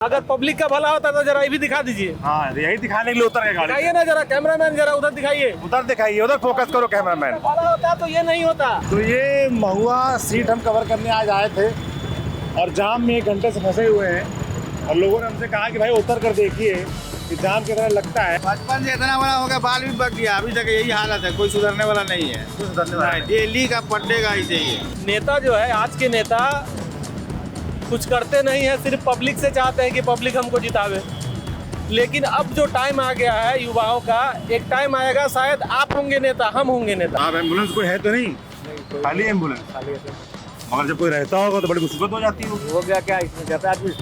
अगर पब्लिक का भला होता तो जरा ये भी दिखा दीजिए। हाँ, यही दिखाने के लिए उतर गए गाड़ी। दिखाइए ना जरा, कैमरामैन जरा उधर दिखाइए। उधर दिखाइए, उधर फोकस करो कैमरामैन। भला होता तो ये नहीं होता। तो ये महुआ सीट हम कवर करने आज आए थे और जाम में 1 घंटे से फंसे हुए हैं और लोगों ने हमसे कहा कि भाई उतर कर देखिए कि जाम कितना लगता है। बचपन से इतना बड़ा हो गया, बाल भी पक गया, अभी तक यही हालत है, कोई सुधरने वाला नहीं है। डेली का पड़ेगा ऐसे ही। नेता जो है, आज के नेता कुछ करते नहीं है, सिर्फ पब्लिक से चाहते हैं कि पब्लिक हमको जितावे। लेकिन अब जो टाइम आ गया है युवाओं का, एक टाइम आएगा शायद आप होंगे नेता, हम होंगे नेता। आप एम्बुलेंस कोई है तो नहीं? खाली एम्बुलेंस? मगर जब कोई रहता होगा तो बड़ी मुसीबत हो जाती होगी। हो गया क्या इसमें, जाता आदमी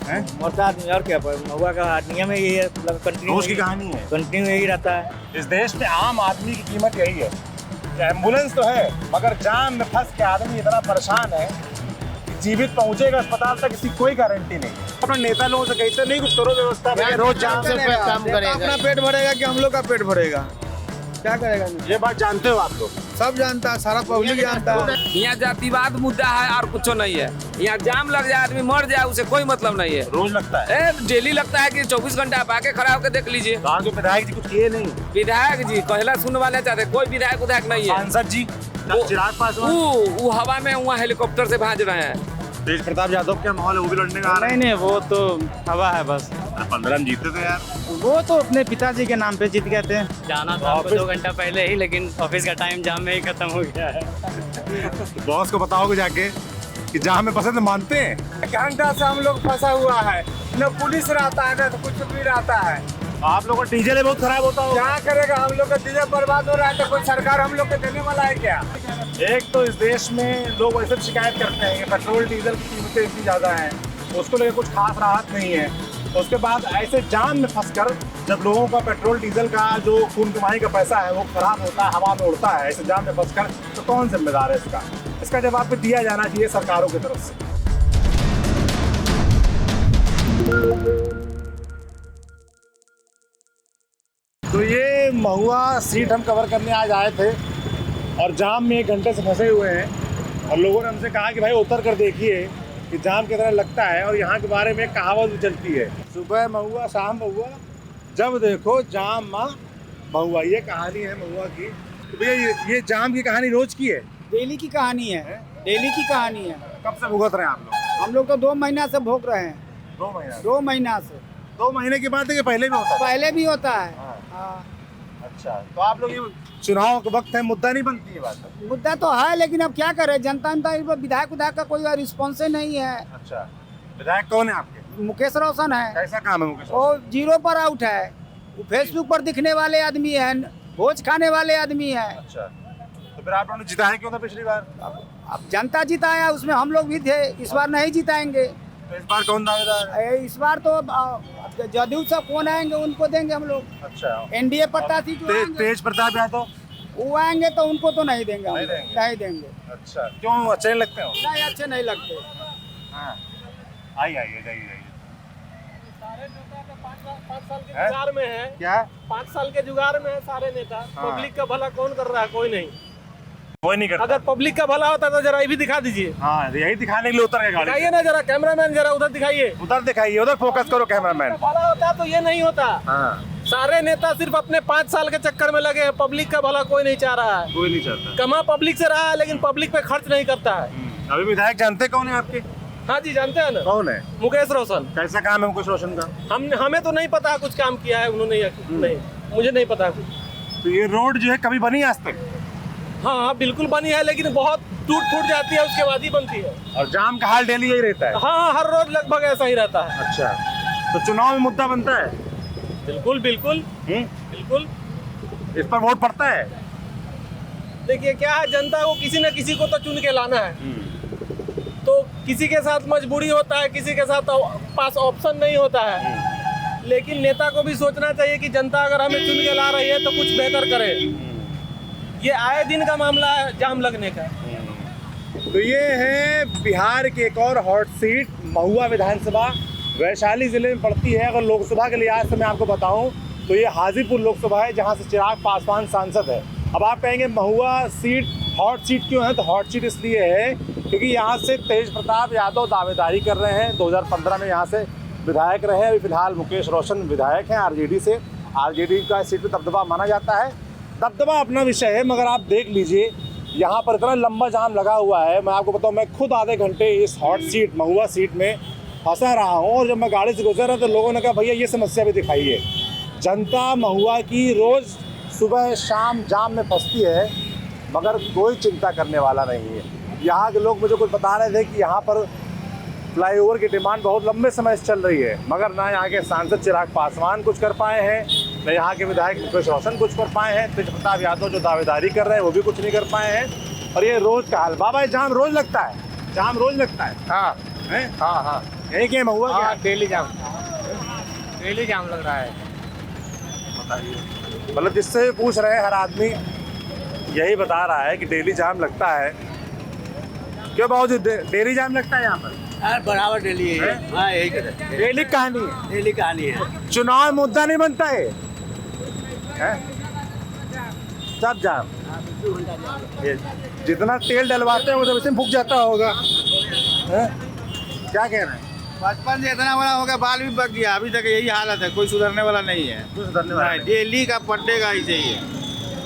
हैं? मरता आदमी और क्या, महुआ का नियम यही है, कंटिन्यू रोज की कहानी है, कंटिन्यू यही रहता है। इस देश में आम आदमी की कीमत यही है। एम्बुलेंस तो है मगर जाम में फंस के आदमी इतना परेशान है कि जीवित पहुंचेगा अस्पताल तक इसकी कोई गारंटी नहीं। अपने नेता लोगों से कहते नहीं कुछ करो व्यवस्था, रोज जाम से काम करेगा, अपना पेट भरेगा कि हम लोग का पेट भरेगा, क्या करेगा? ये बात जानते हो आप लोग? सब जानता है, सारा पब्लिक जानता है। यहाँ जातिवाद मुद्दा है और कुछ नहीं है। यहाँ जाम लग जाए, आदमी मर जाए, उसे कोई मतलब नहीं है। रोज लगता है, डेली लगता है कि 24 घंटे आप आके खड़ा होकर देख लीजिए। गाँव के विधायक जी कुछ किए नहीं? विधायक जी कहला सुनने वाले चाहते, कोई विधायक उधायक नहीं है। सांसद जी चिराग पासवान वो हवा में वहाँ हेलीकॉप्टर से भाज रहे हैं। तेज प्रताप यादव क्या माहौल है, वो भी लड़ने का आ रहा है? नहीं, वो तो हवा है बस। 15 में जीते थे यार। वो तो अपने पिताजी के नाम पे जीत गए थे। जाना था आपको 2 घंटा पहले ही, लेकिन ऑफिस का टाइम जाम में ही खत्म हो गया है। बॉस को बताओगे जाके कि जाम में फंसे तो मानते हैं? घंटा से हम लोग फंसा हुआ है, न पुलिस रहता है न कुछ भी रहता है। आप लोगों का डीजल बहुत खराब होता हो। क्या करेगा, हम लोग का डीजल बर्बाद हो रहा है, तो कोई सरकार हम लोग को देने वाला है क्या? एक तो इस देश में लोग वैसे शिकायत करते हैं कि पेट्रोल डीजल की कीमतें इतनी ज़्यादा हैं, उसको लेकर कुछ खास राहत नहीं है। उसके बाद ऐसे जाम में फंसकर जब लोगों का पेट्रोल डीजल का जो खून कमाई का पैसा है वो खराब होता है, हवा में उड़ता है, ऐसे जाम में फंसकर, तो कौन जिम्मेदार है इसका? इसका जवाब भी दिया जाना चाहिए सरकारों की तरफ से। तो ये महुआ सीट हम कवर करने आज आए थे और जाम में 1 घंटे से फंसे हुए हैं और लोगों ने हमसे कहा कि भाई उतर कर देखिए कि जाम कितना लगता है। और यहाँ के बारे में एक कहावत भी चलती है, सुबह महुआ शाम महुआ, जब देखो जाम माँ महुआ। ये कहानी है महुआ की। तो भैया ये जाम की कहानी रोज की है? डेली की कहानी है, डेली की कहानी है। कब से भुगत रहे हैं आप लोग? हम लोग तो 2 महीना से भोग रहे हैं। 2 महीना? 2 महीना से। 2 महीने की बात है कि पहले भी होता है? पहले भी होता है। हाँ। हाँ। अच्छा, तो आप लोग ये चुनाव के वक्त है, मुद्दा नहीं बनती है बात? मुद्दा तो है, लेकिन अब क्या करे, जनता विधायक का कोई रिस्पॉन्स नहीं है। अच्छा, विधायक कौन है आपके? मुकेश रोशन है। कैसा काम है मुकेश? वो 0 पर आउट है, वो फेसबुक पर दिखने वाले आदमी है, भोज खाने वाले आदमी है। अच्छा, तो फिर आप लोगों ने जिताया क्यों था पिछली बार? अब जनता जिताया, उसमें हम लोग भी थे। इस बार नहीं जिताएंगे। तो इस बार कौन दावेदार है? इस बार तो जदयू से कौन आएंगे उनको देंगे हम लोग। अच्छा, एनडीए प्रत्याशी जो आएंगे, तेज प्रताप यादव वो आएंगे तो उनको तो नहीं देंगे हम नहीं लोग। देंगे? नहीं देंगे। अच्छा, क्यों अच्छे नहीं लगते हो? नहीं, अच्छे नहीं लगते। हाँ, आइए जाइए। सारे नेता का 5 साल के हैं? जुगाड़ में है। क्या? 5 साल के जुगाड़ में है सारे नेता। हाँ। पब्लिक का भला कौन कर रहा है? कोई नहीं। कोई नहीं करता। अगर पब्लिक का भला होता तो जरा ये भी दिखा दीजिए। हाँ, यही दिखाने के लिए उतर गए गाड़ी। दिखाइए ना जरा, कैमरामैन जरा उधर दिखाइए। उधर दिखाइए, उधर फोकस करो कैमरामैन। भला होता तो ये नहीं होता। हाँ, सारे नेता सिर्फ अपने 5 साल के चक्कर में लगे हैं। पब्लिक का भला कोई नहीं चाह रहा है। कोई नहीं चाहता। कमा पब्लिक से रहा है, लेकिन पब्लिक पे खर्च नहीं करता है। अभी विधायक जानते कौन है आपके? हाँ जी, जानते हैं ना, कौन है? मुकेश रोशन। कैसा काम है मुकेश रोशन का? हमें तो नहीं पता कुछ काम किया है उन्होंने या नहीं, मुझे नहीं पता कुछ। तो ये रोड जो है कभी बनी आज तक? हाँ, बिल्कुल बनी है, लेकिन बहुत टूट जाती है, उसके बाद ही बनती है। और जाम का हाल डेली यही रहता है? हाँ, हर रोज लगभग ऐसा ही रहता है। अच्छा, तो चुनाव में मुद्दा बनता है? बिल्कुल। इस पर वोट पड़ता है? देखिए क्या है, जनता को किसी न किसी को तो चुन के लाना है। तो किसी के साथ मजबूरी होता है, किसी के साथ पास ऑप्शन नहीं होता है। लेकिन नेता को भी सोचना चाहिए कि जनता अगर हमें चुन के ला रही है तो कुछ बेहतर करे। ये आए दिन का मामला है जाम लगने का। तो ये है बिहार की एक और हॉट सीट, महुआ विधानसभा वैशाली जिले में पड़ती है। अगर लोकसभा के लिहाज से मैं आपको बताऊं तो ये हाजीपुर लोकसभा है, जहां से चिराग पासवान सांसद है। अब आप कहेंगे महुआ सीट हॉट सीट क्यों है? तो हॉट सीट इसलिए है क्योंकि यहाँ से तेज प्रताप यादव दावेदारी कर रहे हैं। 2015 में यहाँ से विधायक रहे। अभी फिलहाल मुकेश रोशन विधायक हैं आरजेडी से। आरजेडी का सीट पे दबदबा माना जाता है। दबदबा अपना विषय है, मगर आप देख लीजिए यहाँ पर इतना लंबा जाम लगा हुआ है। मैं आपको बताऊँ, मैं खुद आधे घंटे इस हॉट सीट महुआ सीट में फंसा रहा हूँ, और जब मैं गाड़ी से गुजर रहा तो लोगों ने कहा भैया ये समस्या भी दिखाइए। जनता महुआ की रोज़ सुबह शाम जाम में फंसती है, मगर कोई चिंता करने वाला नहीं है। यहाँ के लोग मुझे कुछ बता रहे थे कि यहाँ पर फ्लाईओवर की डिमांड बहुत लंबे समय से चल रही है, मगर ना यहाँ के सांसद चिराग पासवान कुछ कर पाए हैं, न यहाँ के विधायक मुकेश रोशन कुछ कर पाए हैं। तेज प्रताप यादव जो दावेदारी कर रहे हैं वो भी कुछ नहीं कर पाए हैं। और ये रोज़ का हाल। बाबा, ये जाम रोज़ लगता है? जाम रोज़ लगता है? हाँ हैं? हाँ हाँ यही क्या महुआ क्या? हाँ, डेली जाम लग रहा है। बताइए, मतलब जिससे भी पूछ रहे हैं हर आदमी यही बता रहा है कि डेली जाम लगता है। क्यों बाबूजी, डेली जाम लगता है यहाँ पर? बराबर डेली है। हाँ, यही डेली कहानी है, डेली कहानी है। चुनाव मुद्दा नहीं बनता है, सब जाम। ये जितना तेल डलवाते हैं वो तो वैसे फूक जाता होगा। हैं? क्या कह रहे हैं? बचपन से इतना बड़ा हो गया, बाल भी पक गया, अभी तक यही हालत है, कोई सुधरने वाला नहीं है। कुछ सुधरने वाला नहीं। डेली का पट्टे का ऐसे ही है।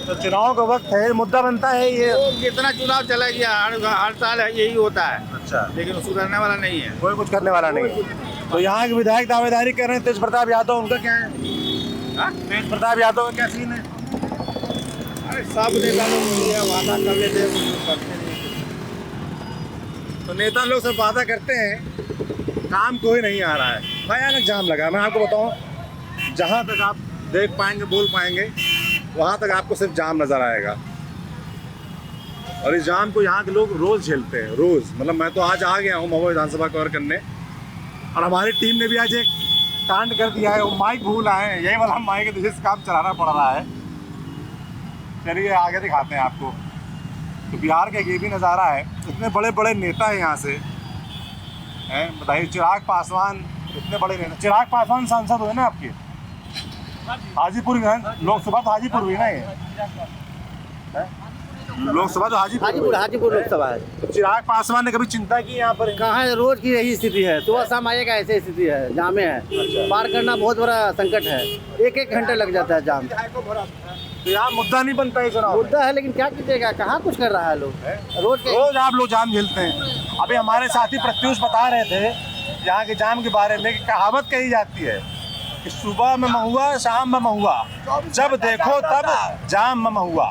तो चुनाव का वक्त है, मुद्दा बनता है ये। तो कितना चुनाव चला गया, हर साल यही होता है, अच्छा, लेकिन सुधरने वाला नहीं है। कोई कुछ करने वाला नहीं। तो यहाँ के विधायक दावेदारी कर रहे हैं, तेज प्रताप यादव, उनका क्या है? तेज प्रताप यादव का क्या सीन है? अरे सब नेता लोग वादा कर लेते हैं, करते नहीं। तो नेता लोग सब वादा करते हैं, काम कोई नहीं आ रहा है। भयानक जाम लगा। मैं आपको बताऊं, जहां तक आप देख पाएंगे, बोल पाएंगे, वहां तक आपको सिर्फ जाम नजर आएगा। और इस जाम को यहाँ के लोग रोज झेलते हैं, रोज। मतलब मैं तो आज आ गया हूँ महुआ विधानसभा कवर करने, और हमारी टीम ने भी आज एक कांड कर दिया है। वो माइक भूल आए हैं, यही वाला माइक है जिस काम चलाना पड़ रहा है। चलिए आगे दिखाते हैं आपको। तो बिहार का ये भी नज़ारा है, इतने बड़े बड़े नेता हैं यहाँ से, हैं? बताइए, चिराग पासवान इतने बड़े नेता। चिराग पासवान सांसद हुए ना आपके हाजीपुर लोकसभा? तो हाजीपुर हुई ना ये लोकसभा, तो हाजीपुर लोकसभा है। तो चिराग पासवान ने कभी चिंता की यहाँ पर? कहाँ है, रोज की यही स्थिति है। सुबह शाम आएगा, ऐसे स्थिति है, जामे है। पार करना बहुत बड़ा संकट है, एक घंटे लग जाता है जाम। तो यहाँ मुद्दा नहीं बनता है चुनाव? मुद्दा है, लेकिन क्या कीजिएगा, कहाँ कुछ कर रहा है लोग। रोज आप लोग जाम झेलते हैं। अभी हमारे साथी प्रत्युष बता रहे थे यहाँ के जाम के बारे में कि कहावत कही जाती है कि सुबह में महुआ, शाम में महुआ, जब देखो तब जाम में महुआ।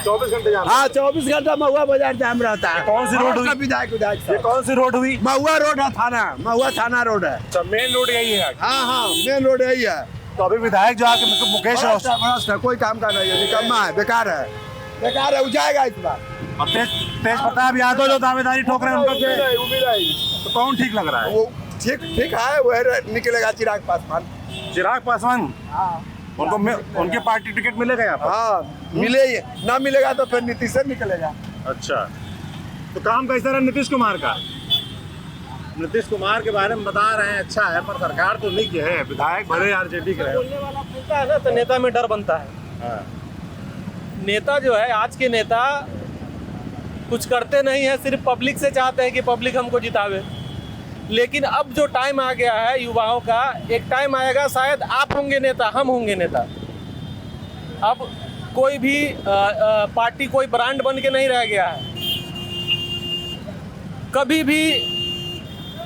24 घंटे जाम। हाँ, 24 घंटा महुआ बाजार जाम रहता है। कौन सी रोड हुई? ये कौन सी रोड हुई? महुआ रोड है, थाना महुआ थाना रोड है। अच्छा, मेन रोड यही है? हाँ, मेन रोड यही है। तो अभी विधायक जो आके मुकेश रोशन, कोई काम का नहीं है, निकम्मा है, बेकार है, वो जाएगा इस बार। और तेज प्रताप यादव जो दावेदारी ठोक रहे हैं, उनको तो कौन ठीक लग रहा है? वो ठीक है, वो निकलेगा चिराग पासवान। चिराग पासवान? उनको उनके पार्टी टिकट मिलेगा यहाँ पर? हाँ, मिले, ना मिलेगा तो फिर नीतीश से निकलेगा। अच्छा, तो काम कैसा रहा नीतीश कुमार का? नीतीश कुमार के बारे में बता रहे हैं अच्छा है, पर सरकार तो नहीं की है। विधायक भले आरजेडी के हैं। बोलने वाला बोलता है ना, तो नेता में डर बनता है। हाँ। नेता जो है, आज के नेता कुछ करते नहीं है, सिर्फ पब्लिक से चाहते हैं कि पब्लिक हमको जितावे। लेकिन अब जो टाइम आ गया है युवाओं का, एक टाइम आएगा शायद आप होंगे नेता, हम होंगे नेता। अब कोई भी पार्टी कोई ब्रांड बन के नहीं रह गया है। कभी भी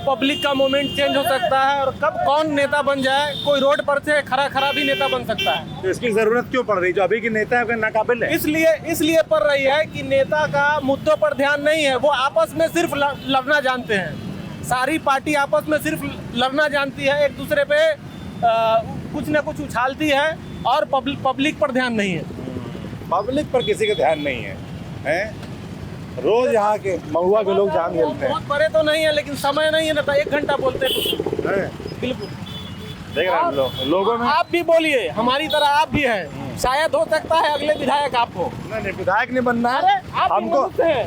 पब्लिक का मोमेंट चेंज हो सकता है, और कब कौन नेता बन जाए, कोई रोड पर से खड़ा भी नेता बन सकता है। तो इसकी जरूरत क्यों पड़ रही? जो अभी की नेता है नाकाबिल है। इसलिए पड़ रही है कि नेता का मुद्दों पर ध्यान नहीं है। वो आपस में सिर्फ लड़ना जानते हैं। सारी पार्टी आपस में सिर्फ लड़ना जानती है, एक दूसरे पे कुछ न कुछ उछालती है, और पब्लिक पर ध्यान नहीं है। पब्लिक पर किसी का ध्यान नहीं है, हैं? रोज यहाँ के महुआ के लोग जाम झेलते हैं। बहुत बड़े तो नहीं है, लेकिन समय नहीं है ना, तो 1 घंटा बोलते हैं। बिल्कुल, देख रहे हैं लोगों में। आप भी बोलिए, हमारी तरह आप भी हैं। शायद हो सकता है अगले विधायक आपको। नहीं, विधायक नहीं बनना अरे, है आप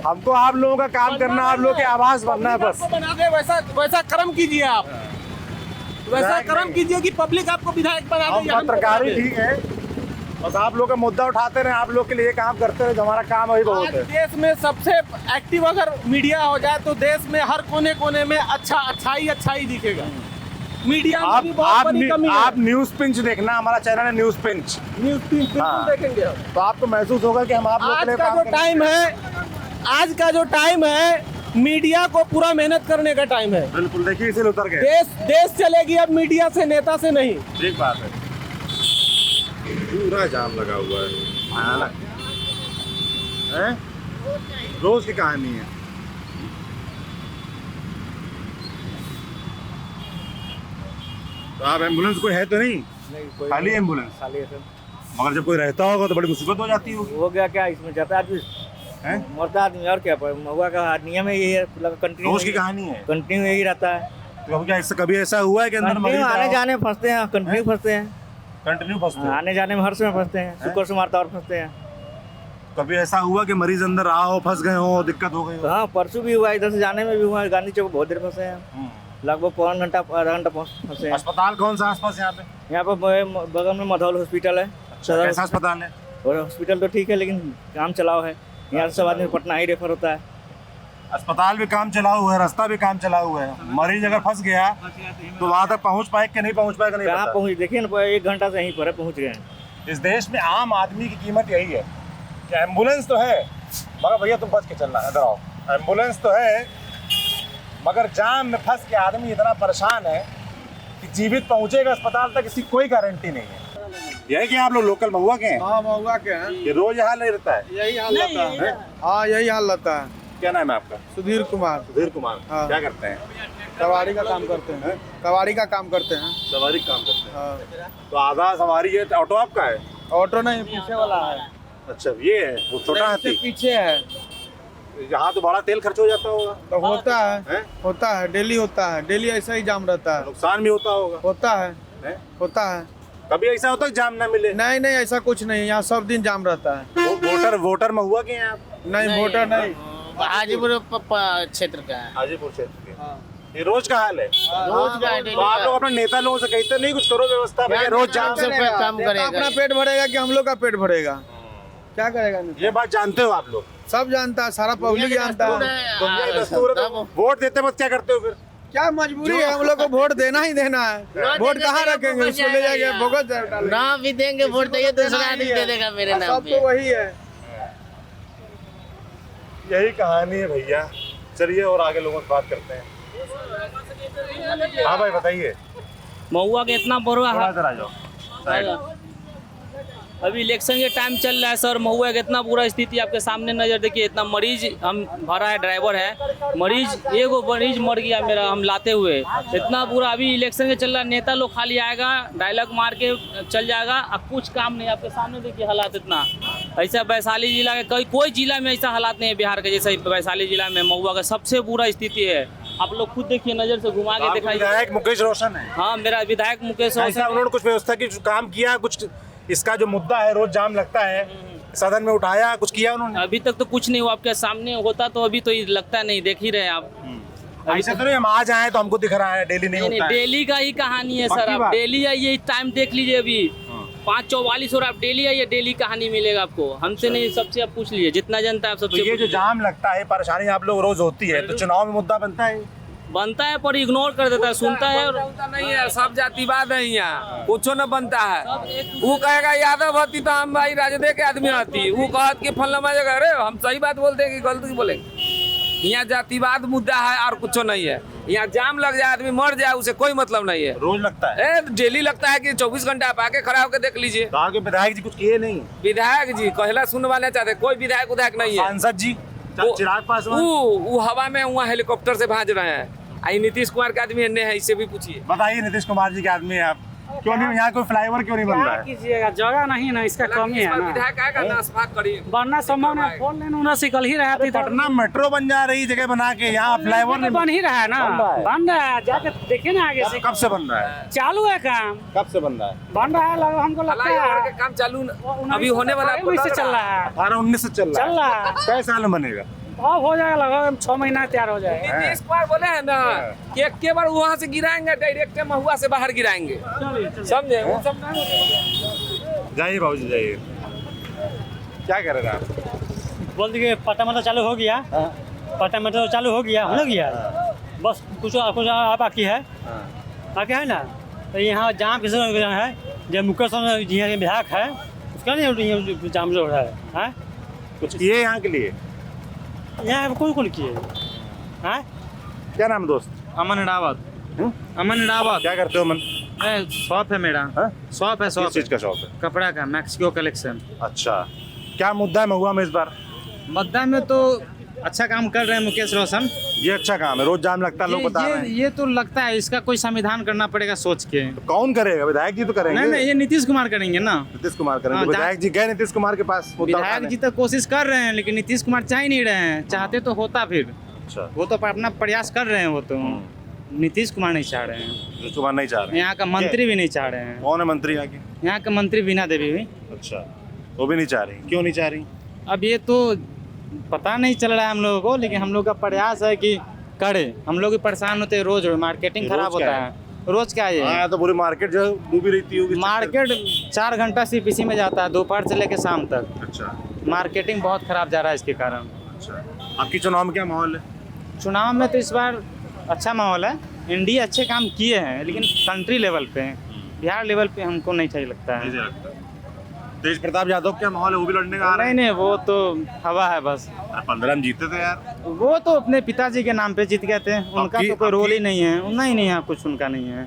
हमको आप लोगों का काम करना, आप लोगों के आवाज बनना है बस। बना दे, वैसा कर्म कीजिए आप। वैसा कर्म कीजिए कि पब्लिक आपको विधायक बना दे। पत्रकारी ठीक है, बस आप लोग का मुद्दा उठाते रहे, आप लोग के लिए काम करते रहे, हमारा काम वही बहुत है। देश में सबसे एक्टिव अगर मीडिया हो जाए तो देश में हर कोने कोने में अच्छाई दिखेगा। मीडिया में भी बहुत बड़ी कमी है। आप न्यूज पिंच देखना, हमारा चैनल है न्यूज पिंच। न्यूज़ बिल्कुल हाँ। देखेंगे हम। तो आपको महसूस होगा कि हम आप लोग के आज लिए का काम जो कर रहे टाइम है, आज का जो टाइम है, मीडिया को पूरा मेहनत करने का टाइम है। हैं। बिल्कुल, देखिए इसीलिए उतर गए। देश चलेगी अब मीडिया से, नेता से नहीं। ठीक बात है। पूरा जाम लगा हुआ है, भयानक है। रोज की कहानी है। तो आप एम्बुलेंस कोई है तो नहीं? खाली एम्बुलेंस? खाली है सर। मगर जब कोई रहता होगा तो बड़ी मुसीबत हो जाती होगी। हो गया क्या इसमें, जाता आदमी हैं? मरता आदमी और क्या, पर महुआ का नियम है यही है, कंटिन्यू रोज की कहानी है। कंटिन्यू यही रहता है। तो क्या इससे कभी ऐसा हुआ है कि अंदर मरीज कंटिन्यू आने जाने में फंसते हैं, कंटिन्यू फंसते हैं, कंटिन्यू फंसते हैं? आने जाने में हर समय फंसते हैं, शुक्र से मारता और फंसते हैं। कभी ऐसा हुआ कि मरीज अंदर रहा हो, फंस गए हो, दिक्कत हो गई हो? हाँ, परसों भी हुआ, इधर से जाने में भी हुआ, गांधी चौक बहुत देर फंसे हैं, लगभग पौन घंटा आधा घंटा फंसे हैं। अस्पताल कौन सा आसपास यहाँ पे? यहाँ पर बगल में मधौल हॉस्पिटल है, सदर कैसा अस्पताल है? और हॉस्पिटल तो ठीक है लेकिन काम चलाओ है, यहाँ से सब आदमी पटना ही रेफर होता है। अस्पताल भी काम चला हुआ है, रास्ता भी काम चला हुआ है। मरीज अगर फंस गया तो वहां तक पहुंच पाए कि नहीं पहुंच पाएगा नहीं कहाँ पता। पहुँच, देखिए ना, 1 घंटा से यहीं पर है, पहुँच गए हैं। इस देश में आम आदमी की कीमत यही है कि एम्बुलेंस तो है, मगर भैया तुम बच के चलना, इधर आओ। एम्बुलेंस तो है मगर जाम में फंस के आदमी इतना परेशान है कि जीवित पहुंचेगा अस्पताल तक इसकी कोई गारंटी नहीं है। यही कि आप लोग लोकल महुआ के हैं? हाँ महुआ के हैं, ये रोज हाल नहीं रहता है? यही हाल रहता है। हाँ यही हाल रहता है। क्या नाम है आपका? सुधीर कुमार, सुधीर कुमार। हाँ। क्या करते हैं? कबाड़ी का काम करते हैं, कबाड़ी का काम करते हैं। सवारी का काम करते हैं। हाँ। तो आधा सवारी है, ऑटो आपका है? ऑटो नहीं, पीछे वाला है। अच्छा, ये है वो छोटा इससे हाथी। पीछे है। यहाँ तो बड़ा तेल खर्च हो जाता होगा। तो होता हैं? है, होता है, डेली होता है, डेली ऐसा ही जाम रहता है। नुकसान भी होता होगा। होता है, हैं? होता है। कभी ऐसा होता है जाम ना मिले? नहीं नहीं, ऐसा कुछ नहीं, यहाँ सब दिन जाम रहता है। वोटर महुआ के हैं आप? नहीं वोटर नहीं, हाजीपुर क्षेत्र का है। हाजीपुर क्षेत्र के। ये रोज का हाल है। रोज का है, तो आप लोग अपने नेता लोगों से कहते नहीं कुछ करो व्यवस्था भैया, रोज जाम से पे काम करेगा। अपना पेट भरेगा कि हम लोग का पेट भरेगा? क्या करेगा? ये बात जानते हो आप लोग? सब जानता है, सारा पब्लिक जानता है। तो ये दस्तूर है, तो वोट देते वक्त क्या करते हो फिर? क्या मजबूरी है, हम लोग को वोट देना ही देना है। वोट कहाँ रखेंगे, उसको ले जाके भोगत डालेंगे। ना भी देंगे वोट देंगे, दूसरा आदमी दे देगा मेरे नाम सब पे। तो वही है। यही कहानी है भैया। चलिए और आगे लोगों से बात करते हैं। हाँ भाई बताइए। महुआ के इतना बुरा थोड़ा हाल, इधर आ जाओ साइड। अभी इलेक्शन के टाइम चल रहा है सर, महुआ का इतना बुरा स्थिति आपके सामने नजर देखिए। इतना मरीज हम भरा है, ड्राइवर है, मरीज एगो मरीज मर गया मेरा हम लाते हुए। इतना बुरा अभी इलेक्शन के चल रहा है, नेता लोग खाली आएगा, डायलॉग मार के चल जाएगा, अब कुछ काम नहीं। आपके सामने देखिए हालात इतना। ऐसा वैशाली जिला के कोई जिला में ऐसा हालात नहीं है बिहार के जैसा वैशाली जिला में महुआ का सबसे बुरा स्थिति है। आप लोग खुद देखिए, नजर से घुमा के आपका दिखाइए। विधायक मुकेश रोशन है? हाँ, मेरा विधायक मुकेश ऐसा रोशन। उन्होंने कुछ व्यवस्था की, काम किया कुछ? इसका जो मुद्दा है रोज जाम लगता है, सदन में उठाया, कुछ किया उन्होंने? अभी तक तो कुछ नहीं हुआ। आपके सामने होता तो अभी तो लगता नहीं, देख ही रहे हैं आप। ऐसा तो नहीं हम आज आए तो हमको दिख रहा है, डेली नहीं नहीं, होता है। डेली का ही कहानी है सर। पक्की आप बात। डेली आइए, टाइम देख लीजिए अभी 5:44 और आप डेली आइए, डेली कहानी मिलेगा आपको। हमसे नहीं, सबसे आप पूछ लीजिए, जितना जनता है आप तो सबसे ये जो जाम लगता है, परेशानी आप लोग रोज होती है, तो चुनाव में मुद्दा बनता है? बनता है पर इग्नोर कर देता है, सुनता है और नहीं है, सब जातिवाद है यहाँ, कुछो न बनता है। वो कहेगा यादव होती तो हम भाई राजदे के आदमी होती, वो कहत कि फलना जगह, अरे हम सही बात बोलते हैं कि गलती बोलेंगे। यहाँ जातिवाद मुद्दा है और कुछो नहीं है। यहाँ जाम लग जाए, आदमी मर जाए, उसे कोई मतलब नहीं है। रोज लगता है? डेली लगता है कि 24 घंटा आप आके खड़ा होकर देख लीजिए। तो आगे विधायक जी कुछ किए नहीं? विधायक जी कहला सुनवाना चाहते, कोई विधायक उधायक नहीं है। सांसद जी चिराग पासवान? वो हवा में वहाँ हेलीकॉप्टर से भाज रहे हैं। आई नीतीश कुमार का आदमी है, इससे भी पूछिए। बताइए, नीतीश कुमार जी के आदमी है आप, क्यों नहीं यहाँ कोई फ्लाईओवर क्यों नहीं बन रहा है? कीजिएगा, जगह नहीं है ना, इसका कमी है ना। विधायक आएगा ना, सफाक करिए। बनना संभव नहीं, 4 लेन उन्हें सिकल ही रहा था। पटना मेट्रो बन जा रही जगह बना के, यहाँ फ्लाईओवर नहीं बन ही रहा है ना, बन रहा है, जाके देखिए ना आगे से। कब से बन रहा है? चालू है काम, कब से बन रहा है? बन रहा है, हमको लगता फ्लाईओवर है के काम चालू अभी होने वाला से चल रहा है, 18-19 से चल रहा है। कई साल में बनेगा? अब हो जाएगा, लगभग 6 महीना तैयार हो जाएगा। नीतीश कुमार बोले हैं ना कि एक के बार वहाँ से गिराएंगे, डायरेक्ट महुआ से बाहर गिराएंगे, समझे? वो सब जाइए बाबूजी जाइए। क्या कर रहे हैं आप? बोल दिए पट्टा मतलब चालू हो गया, पट्टा मतलब चालू हो गया, हो गया, बस कुछ आ बाकी है। क्या है ना, तो यहाँ जाम किस है जब मुकेश जी विधायक है उसका नहीं जाम जो हो रहा है कुछ किए यहाँ के लिए? यहाँ कौन किए हैं? क्या नाम है दोस्त? अमन रावत। हम्म? अमन रावत। क्या करते हो अमन? शॉप है मेरा। शॉप है, किस शॉप चीज का शॉप है? कपड़ा का, मैक्सिको कलेक्शन। अच्छा, क्या मुद्दा है महुआ में इस बार? मद्दा में तो अच्छा काम कर रहे हैं मुकेश रोशन। ये अच्छा काम है, रोज जाम लगता है, लोग बता रहे हैं। ये तो लगता है इसका कोई संविधान करना पड़ेगा सोच के। तो कौन करेगा? विधायक जी तो करेंगे। नहीं नहीं, ये नीतीश कुमार करेंगे ना। नीतीश कुमार करेंगे। हाँ, विधायक जी गए नीतीश कुमार के पास मुद्दा विधायक उठाने। जी तो कोशिश कर रहे हैं लेकिन नीतीश कुमार चाह ही नहीं रहे हैं। चाहते तो होता फिर, अच्छा, वो तो अपना प्रयास कर रहे हैं। वो तो नीतीश कुमार नहीं चाह रहे हैं। नीतीश कुमार नहीं चाह रहे हैं। यहाँ का मंत्री भी नहीं चाह रहे हैं। कौन है मंत्री यहाँ के? यहाँ का मंत्री बीना देवी भी। अच्छा, वो भी नहीं चाह रही। क्यों नहीं चाह रही? अब ये तो पता नहीं चल रहा है हम लोगों को, लेकिन हम लोग का प्रयास है कि करें। हम लोग भी परेशान होते हैं रोज, मार्केटिंग रोज खराब क्या होता है। रोज क्या है? हाँ, तो पूरी मार्केट जो डूबी रहती होगी। मार्केट 4 घंटा सिर्फ इसी में जाता है, दोपहर से लेकर शाम तक। अच्छा मार्केटिंग बहुत खराब जा रहा है इसके कारण। अच्छा, आपकी चुनाव में क्या माहौल है? चुनाव में तो इस बार अच्छा माहौल है। एनडीए अच्छे काम किए हैं लेकिन कंट्री लेवल पे, बिहार लेवल पे हमको नहीं सही लगता है। तेज प्रताप यादव क्या माहौल है? वो भी लड़ने का आ रहा है? नहीं नहीं, वो तो हवा है बस। 15 में जीते थे यार। वो तो अपने पिताजी के नाम पे जीत गए थे, उनका तो कोई रोल ही नहीं है। नहीं नहीं, यहाँ कुछ उनका नहीं है,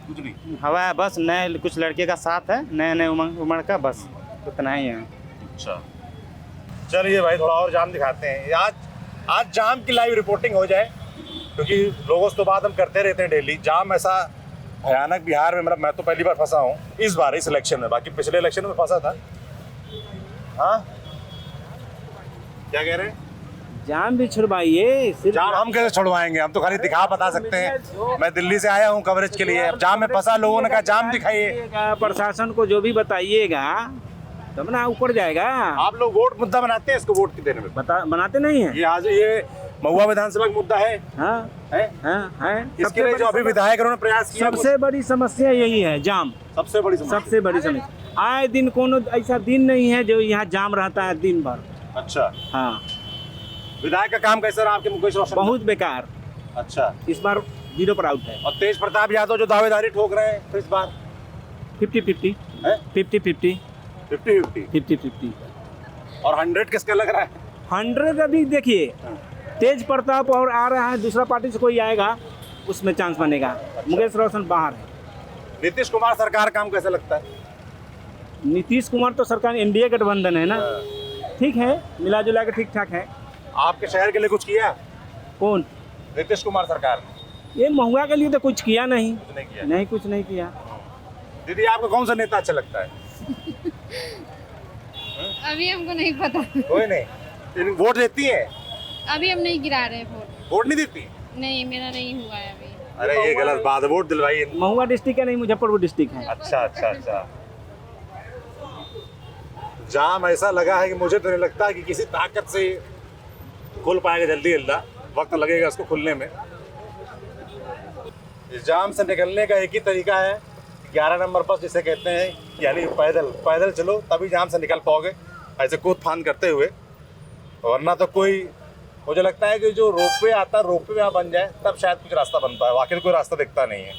कुछ नहीं। हवा है बस। नए कुछ लड़के का साथ है, नए नए उम्र का, बस उतना ही है। अच्छा, चलिए भाई थोड़ा और जाम दिखाते हैं। आज जाम की लाइव रिपोर्टिंग हो जाए, क्योंकि लोगों से तो बात हम करते रहते हैं डेली। जाम ऐसा भयानक बिहार में, मतलब मैं तो पहली बार फंसा हूँ इस बार इस इलेक्शन में, बाकी पिछले इलेक्शन में फंसा था। हाँ, क्या कह रहे हैं? जाम भी छुड़वाइए। जाम हम कैसे छुड़वाएंगे? हम तो खाली दिखा बता सकते हैं। मैं दिल्ली से आया हूँ कवरेज के लिए। अब जाम में फंसा, लोगों ने कहा जाम दिखाइए। प्रशासन को जो भी बताइएगा तब ना ऊपर जाएगा। आप लोग वोट मुद्दा बनाते हैं, इसको वोट की देने में बनाते नहीं है। ये आज ये महुआ विधानसभा का मुद्दा है। हाँ है। इसके लिए जो अभी विधायक उन्होंने प्रयास किया, सबसे बड़ी समस्या यही है, जाम। सबसे बड़ी समस्या। सबसे बड़ी समस्या। आए दिन कोनो ऐसा दिन नहीं है जो यहाँ जाम रहता है दिन भर। अच्छा, हाँ। विधायक का काम कैसा रहा आपके मुकेश रोशन? बहुत बेकार। अच्छा, इस बार 0 पर आउट है। और तेज प्रताप यादव जो दावेदारी ठोक रहे हैं तो इस बार 50-50 है? 50-50 50-50 और 100 किसका लग रहा है? 100 अभी देखिए, तेज प्रताप और आ रहा है, दूसरा पार्टी से कोई आएगा उसमें चांस बनेगा। मुकेश रोशन बाहर है। नीतीश कुमार सरकार काम कैसा लगता है? नीतीश कुमार तो सरकार एनडीए गठबंधन है ना, ठीक है, मिला जुला के ठीक ठाक है। आपके शहर के लिए कुछ किया कौन? नीतीश कुमार सरकार? ये महुआ के लिए तो कुछ किया नहीं। कुछ नहीं किया। नहीं, कुछ नहीं किया। दीदी आपको कौन सा नेता अच्छा लगता है? अभी हमको नहीं पता। कोई नहीं। वोट देती है? अभी हम नहीं गिरा रहे वोट। वोट नहीं देती? नहीं, मेरा नहीं हुआ है अभी। अरे ये गलत बात है, वोट दिलवाइए। महुआ डिस्ट्रिक्ट है नहीं, मुजफ्फरपुर डिस्ट्रिक्ट है। अच्छा अच्छा अच्छा। जाम ऐसा लगा है कि मुझे तो नहीं लगता कि किसी ताकत से खुल पाएगा जल्दी वक्त लगेगा उसको खुलने में। इस जाम से निकलने का एक ही तरीका है, 11 नंबर बस जिसे कहते हैं, यानी पैदल चलो, तभी जाम से निकल पाओगे, ऐसे कूद फांद करते हुए। वरना तो कोई, मुझे लगता है कि जो रोपवे आता है, रोपवे यहाँ बन जाए तब शायद कुछ रास्ता बन पाए। आखिर कोई रास्ता दिखता नहीं है।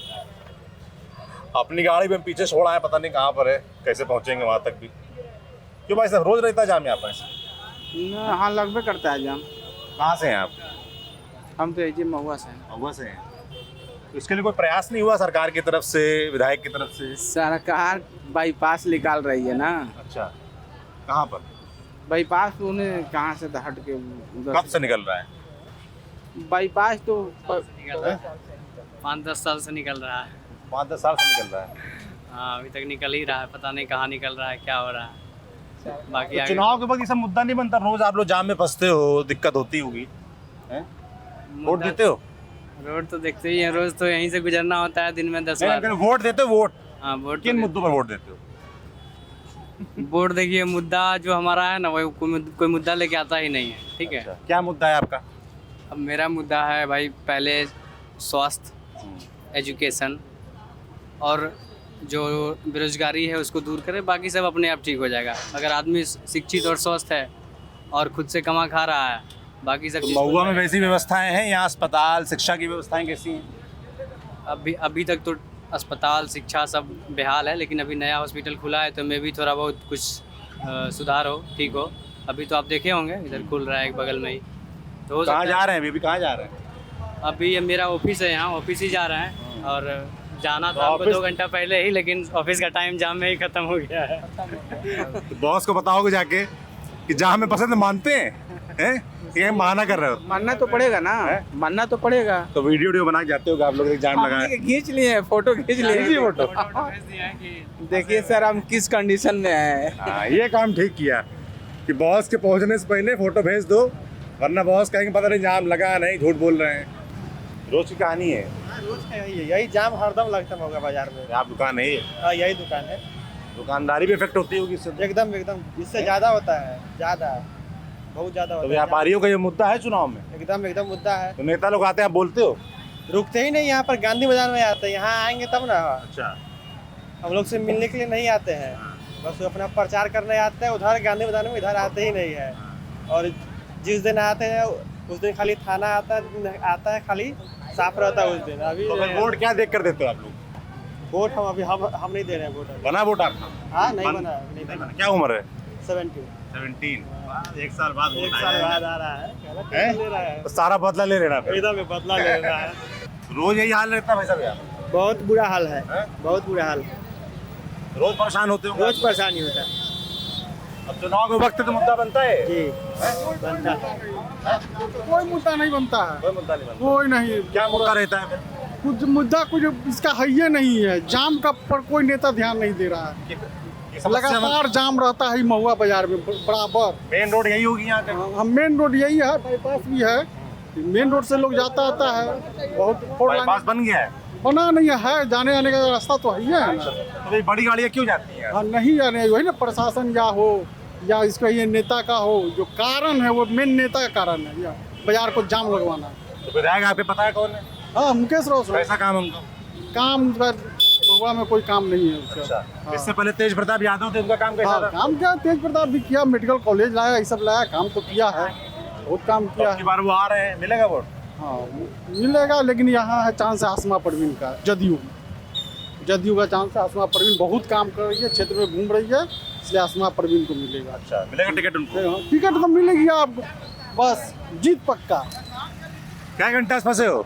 अपनी गाड़ी भी हम पीछे छोड़ आए, पता नहीं कहाँ पर है, कैसे पहुँचेंगे वहाँ तक भी। क्यों भाई साहब, रोज रहता है जाम यहाँ पर? हाँ, लगभग करता है जाम। कहाँ से हैं आप? हम तो ये महुआ से हैं। महुआ से हैं। तो इसके लिए कोई प्रयास नहीं हुआ सरकार की तरफ से, विधायक की तरफ से? सरकार बाईपास निकाल रही है ना। अच्छा, कहाँ पर? बाईपास उन्हें कहाँ से हट के कब से निकल रहा है बाईपास? तो 5-10 साल से निकल रहा है। 5-10 साल से निकल रहा है। हाँ, अभी तक निकल ही रहा है, पता नहीं कहाँ निकल रहा है, क्या हो रहा है। बाकी तो चुनाव के बाद ये सब मुद्दा नहीं बनता? रोज आप लोग जाम में फंसते हो, दिक्कत होती होगी, वोट देते हो? रोड तो देखते ही हैं, रोज तो यहीं से गुजरना होता है, दिन में 10 बार। वोट देते हो? वोट हाँ, वोट किन मुद्दों पर वोट देते हो? वोट देखिए, मुद्दा जो हमारा है ना, वो कोई मुद्दा लेके आता ही नहीं है। ठीक है। अच्छा, क्या मुद्दा है आपका? अब मेरा मुद्दा है भाई, पहले स्वास्थ्य, एजुकेशन और जो बेरोजगारी है उसको दूर करें, बाकी सब अपने आप ठीक हो जाएगा। अगर आदमी शिक्षित और स्वस्थ है और खुद से कमा खा रहा है, बाकी सब तो महुआ में वैसी व्यवस्थाएं हैं? यहाँ अस्पताल, शिक्षा की व्यवस्थाएं कैसी हैं? अभी तक तो अस्पताल शिक्षा सब बेहाल है, लेकिन अभी नया हॉस्पिटल खुला है तो मैं भी थोड़ा बहुत कुछ सुधार हो, ठीक हो। अभी तो आप देखे होंगे इधर खुल रहा है एक बगल में ही, तो हो कहाँ सकता जा है। रहे हैं अभी कहाँ जा रहे हैं? अभी ये मेरा ऑफिस है, यहाँ ऑफिस ही जा रहा है, और जाना तो था हमको ऑफिस- 2 घंटा पहले ही, लेकिन ऑफिस का टाइम जाम में ही ख़त्म हो गया है। तो बॉस को बताओगे जाके कि जाम में पसंद मानते हैं ये माना कर रहे हो? मानना तो पड़ेगा ना, मानना तो पड़ेगा। तो वीडियो बना के जाते हो आप लोग जाम लगाए? खींच लिए, फोटो खींच लिए। फोटो देखिए सर, हम किस कंडीशन में हैं। हाँ, ये काम ठीक किया कि बॉस के पहुंचने से पहले फोटो भेज दो, वरना बॉस कहेंगे पता नहीं जाम लगा नहीं, झूठ बोल रहे हैं। रोज की कहानी है। रोज का यही जाम हरदम लगता होगा बाजार में। आप दुकान है ये? हाँ, यही दुकान है। दुकानदारी भी इफेक्ट होती होगी इससे? एकदम एकदम इससे ज़्यादा होता है, ज़्यादा बहुत ज़्यादा तो होता है। व्यापारियों का ये मुद्दा है चुनाव में? एकदम एकदम मुद्दा है। तो नेता लोग आते हैं, आप बोलते हो? रुकते ही नहीं यहाँ पर, गांधी मैदान में आते हैं, यहाँ आएंगे तब ना। अच्छा। हम लोग से मिलने के लिए नहीं आते हैं, बस वो अपना प्रचार करने आते हैं उधर गांधी मैदान में, इधर आते ही नहीं है। और जिस दिन आते हैं उस दिन खाली थाना आता है खाली साफ रहता है उस दिन। अभी तो फिर वोट क्या देख कर देते हो आप लोग? वोट हम अभी हम नहीं दे रहे हैं वोट अभी। बना वोट आपका? हाँ, नहीं बन- बना, नहीं बना। क्या उम्र है? 17 एक साल बाद एक साल बाद आ रहा है। हैं? ले रहा है तो सारा बदला ले लेना फिर। एकदम बदला ले रहा है। रोज यही हाल रहता है भाई साहब यहाँ? बहुत बुरा हाल है, बहुत बुरा हाल। रोज परेशान होते हो? रोज परेशानी होता है अब चुनाव के वक्त तो मुद्दा बनता है। जी, बनता है। कोई मुद्दा नहीं बनता है, कोई मुद्दा नहीं बनता। कोई नहीं। क्या मुद्दा रहता है फिर? कुछ मुद्दा कुछ इसका है ही नहीं है। जाम का पर कोई नेता ध्यान नहीं दे रहा है। ये समस्या लगातार जाम रहता है महुआ बाजार में बराबर। मेन रोड यही होगी यहाँ का? हम मेन रोड यही है, बाईपास भी है, मेन रोड से लोग जाता आता है। बहुत बाईपास बन गया है? बना नहीं है, जाने आने का रास्ता तो है ही है ना। तो ये बड़ी गाड़ियाँ क्यों जाती हैं? हाँ, नहीं जाने, वही ना प्रशासन या हो या इसका ये नेता का हो, जो कारण है वो मेन नेता का कारण है, या बाजार को जाम लगवाना। तो विधायक आपको पता है कौन है? हाँ, मुकेश रोशन। कैसा काम है उनका? काम महुआ में कोई काम नहीं है उसका। अच्छा। हाँ। इससे पहले तेज प्रताप यादव थे, उनका काम कैसा हाँ, था? काम क्या, तेज प्रताप भी किया, मेडिकल कॉलेज लाया, ये सब लाया, काम तो किया है, बहुत काम किया अब की है। बार वो आ रहे हैं, मिलेगा वोट? हाँ, मिलेगा, लेकिन यहाँ है चांस है आसमा परवीन का, जदयू का चांस है। आसमा परवीन बहुत काम कर रही है, क्षेत्र में घूम रही है, इसलिए आसमा परवीन को मिलेगा। अच्छा, मिलेगा टिकट उनको? टिकट तो मिलेगी आपको, बस जीत पक्का। क्या घंटा फंसे हो?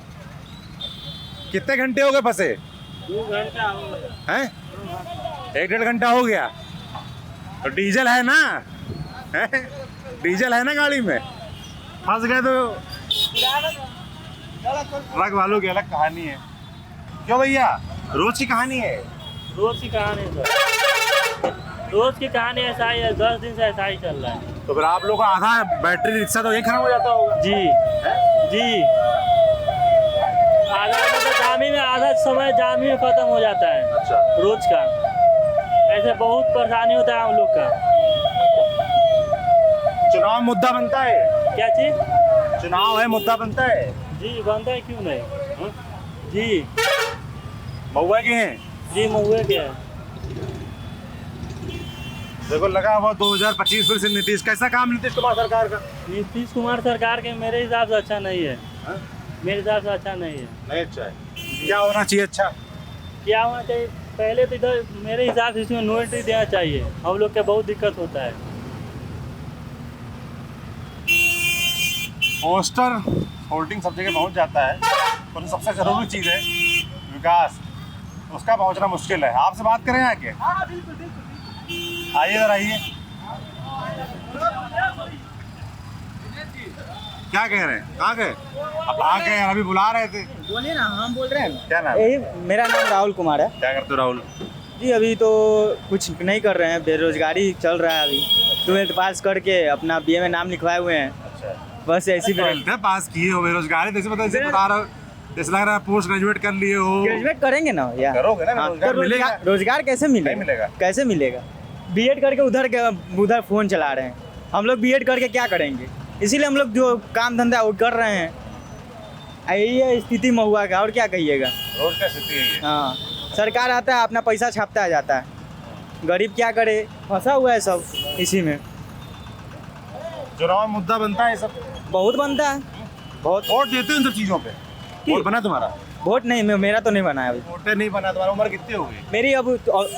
कितने घंटे हो गए फंसे? 2 घंटा हैं? 1-1.5 घंटा हो गया। तो डीजल है ना? हैं? डीजल है ना गाड़ी में? फंस गए तो ट्रक वालों की अलग कहानी है। क्यों भैया, रोज की कहानी है? रोज की कहानी सर, रोज की कहानी ऐसा ही है, 10 दिन से ऐसा ही चल रहा है। तो फिर आप लोगों का आधा बैटरी रिक्शा तो यही खराब हो जाता होगा? जी आधा मतलब जाम ही में, आधा समय जाम ही में खत्म हो जाता है। अच्छा। रोज का ऐसे बहुत परेशानी होता है हम लोग का। चुनाव मुद्दा बनता है? क्या चीज? चुनाव है, मुद्दा बनता है? जी बनता है, क्यों नहीं। जी महुआ के हैं? जी महुए के हैं। देखो लगा हुआ 2025 फिर से नीतीश। कैसा काम नीतीश कुमार सरकार का? नीतीश कुमार सरकार के मेरे हिसाब से अच्छा नहीं है। मेरे हिसाब से अच्छा नहीं है। नहीं अच्छा है। क्या होना चाहिए अच्छा? क्या होना चाहिए, पहले तो इधर मेरे हिसाब से इसमें नो एंट्री देना चाहिए। हम लोग के बहुत दिक्कत होता है। पोस्टर होल्डिंग सब जगह पहुंच जाता है, पर सबसे जरूरी चीज़ है विकास, उसका पहुंचना मुश्किल है। आपसे बात करें आके? आइए इधर आइए। क्या कह रहे हैं? कहाँ गए? अब आ गए, अभी बुला रहे थे। बोलिए ना, हम बोल रहे हैं। क्या नाम? यही, मेरा नाम राहुल कुमार है। क्या करते हो राहुल? जी अभी तो कुछ नहीं कर रहे हैं, बेरोजगारी चल रहा है। अभी 12th पास करके अपना BA में नाम लिखवाए हुए हैं। अच्छा, बस ऐसी पास किए हो, बेरोजगारी जैसे बता रहा हो, जैसे लग रहा है पोस्ट ग्रेजुएट कर लिए हो। ग्रेजुएट करेंगे ना या करोगे ना? हाँ, रोजगार तो मिलेगा? रोजगार कैसे नहीं मिलेगा? मिलेगा। कैसे मिलेगा? BEd करके उधर फ़ोन चला रहे हैं। हम लोग BEd करके क्या करेंगे? इसीलिए हम लोग जो काम धंधा वो कर रहे हैं। यही है स्थिति महुआ का, और क्या कहिएगा। रोज का स्थिति है ये। हाँ, सरकार आता है अपना पैसा छापता जाता है, गरीब क्या करे, फंसा हुआ है सब इसी में। चुनाव मुद्दा बनता है सब? बहुत बनता है, बहुत। वोट देते हो इन सब चीज़ों पे? वोट बना तुम्हारा? वोट नहीं, मेरा तो नहीं बना है अभी। वोटर नहीं बना, तुम्हारी उम्र कितनी हो गई? मेरी अब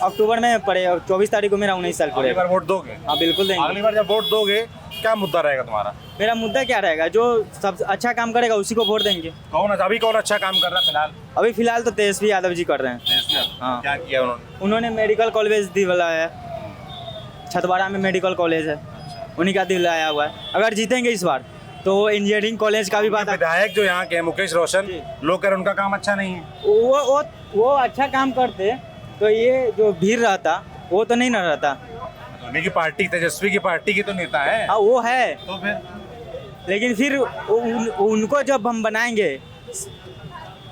अक्टूबर में पड़े, 24 तारीख को मेरा 19 साल अगली पूरे। बार वोट दोगे? हाँ बिल्कुल देंगे। अगली बार जब वोट दोगे क्या मुद्दा रहेगा तुम्हारा? मेरा मुद्दा क्या रहेगा, जो सब अच्छा काम करेगा उसी को वोट देंगे। अभी कौन अच्छा काम कर रहा है फिलहाल? अभी फिलहाल तो तेजस्वी यादव जी कर रहे हैं। हाँ। क्या किया उन्होंने? उन्होंने मेडिकल कॉलेज दिलाया है, छतवाड़ा में मेडिकल कॉलेज है, उन्हीं का दिलाया हुआ है। अगर जीतेंगे इस बार तो इंजीनियरिंग कॉलेज का भी बात। विधायक जो यहाँ के हैं मुकेश रोशन, लोग कह रहे हैं उनका काम अच्छा नहीं है। वो अच्छा काम करते तो ये जो भीड़ रहता वो तो नहीं न रहता। उन्हीं की पार्टी, तेजस्वी की पार्टी की तो नेता है। हाँ वो है, तो फिर लेकिन फिर उनको जब हम बनाएंगे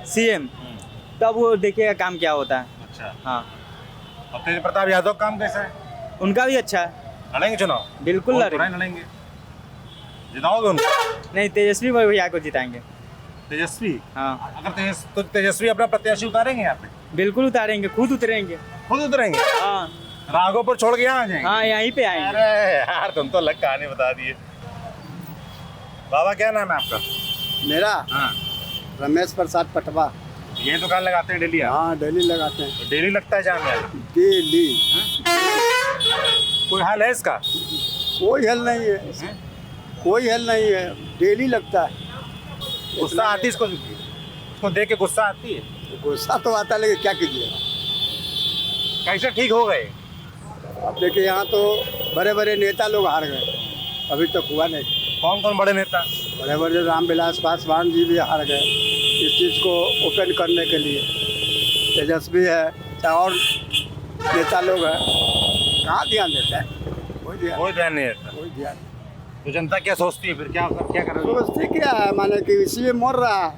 सीएम तब वो देखिएगा काम क्या होता है। अच्छा। हाँ। और तेज प्रताप यादव काम कैसा है? उनका भी अच्छा है। लड़ेंगे चुनाव? बिल्कुल लड़ेंगे। जिताओगे उनको? नहीं, तेजस्वी भैया को जिताएंगे। तेजस्वी? हाँ। अगर तो तेजस्वी अपना प्रत्याशी उतारेंगे यहाँ पे? बिल्कुल उतारेंगे, खुद उतरेंगे। खुद उतरेंगे? हाँ। राघोपुर छोड़ के यहाँ आ जाएंगे? हाँ यहीं पे आएंगे। अरे यार तुम तो अलग कहानी बता दिए। बाबा क्या नाम है आपका? मेरा हाँ। रमेश प्रसाद पटवा। ये दुकान लगाते हैं डेली? हाँ डेली लगाते हैं। तो डेली लगता है जाम यार? डेली। कोई हाल है इसका? कोई हल नहीं है, कोई हल नहीं है, डेली लगता है। गुस्सा आती है इसको देख के? गुस्सा आती है? गुस्सा तो आता है, लेकिन क्या कीजिए। कैसे ठीक हो गए? अब देखिए यहाँ तो बड़े बड़े नेता लोग हार गए, अभी तक हुआ नहीं। कौन कौन बड़े नेता? बड़े बड़े रामविलास पासवान जी भी हार गए इस चीज़ को ओपन करने के लिए। तेजस्वी है, चाहे और नेता लोग हैं, कहाँ ध्यान देता है? कोई ध्यान नहीं देता। कोई ध्यान। तो जनता क्या सोचती है फिर? क्या करोगे? सोचते क्या है, माने कि इसी में मर रहा है,